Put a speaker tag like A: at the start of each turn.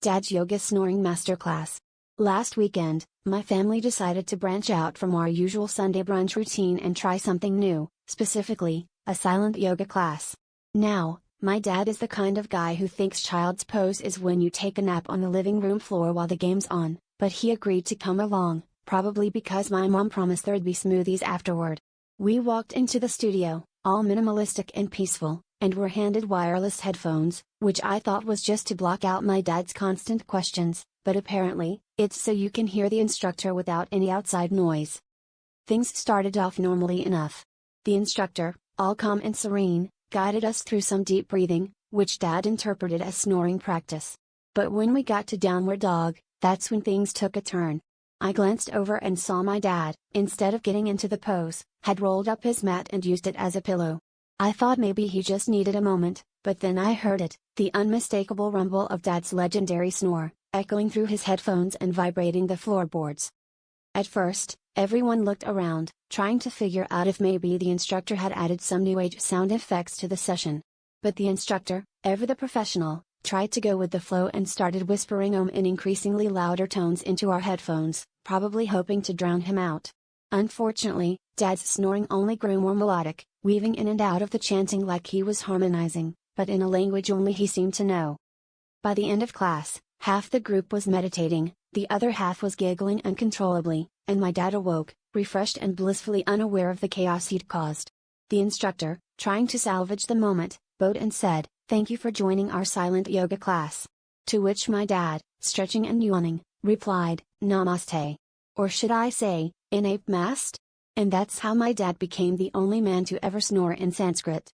A: Dad's Yoga Snoring Masterclass. Last weekend, my family decided to branch out from our usual Sunday brunch routine and try something new, specifically, a silent yoga class. Now, my dad is the kind of guy who thinks child's pose is when you take a nap on the living room floor while the game's on, but he agreed to come along, probably because my mom promised there'd be smoothies afterward. We walked into the studio, all minimalistic and peaceful, and were handed wireless headphones, which I thought was just to block out my dad's constant questions, but apparently, it's so you can hear the instructor without any outside noise. Things started off normally enough. The instructor, all calm and serene, guided us through some deep breathing, which Dad interpreted as snoring practice. But when we got to downward dog, that's when things took a turn. I glanced over and saw my dad, instead of getting into the pose, had rolled up his mat and used it as a pillow. I thought maybe he just needed a moment, but then I heard it, the unmistakable rumble of Dad's legendary snore, echoing through his headphones and vibrating the floorboards. At first, everyone looked around, trying to figure out if maybe the instructor had added some new age sound effects to the session. But the instructor, ever the professional, tried to go with the flow and started whispering in increasingly louder tones into our headphones, probably hoping to drown him out. Unfortunately, Dad's snoring only grew more melodic, weaving in and out of the chanting like he was harmonizing, but in a language only he seemed to know. By the end of class, half the group was meditating, the other half was giggling uncontrollably, and my dad awoke, refreshed and blissfully unaware of the chaos he'd caused. The instructor, trying to salvage the moment, bowed and said, "Thank you for joining our silent yoga class." To which my dad, stretching and yawning, replied, "Namaste." Or should I say, in ape mast? And that's how my dad became the only man to ever snore in Sanskrit.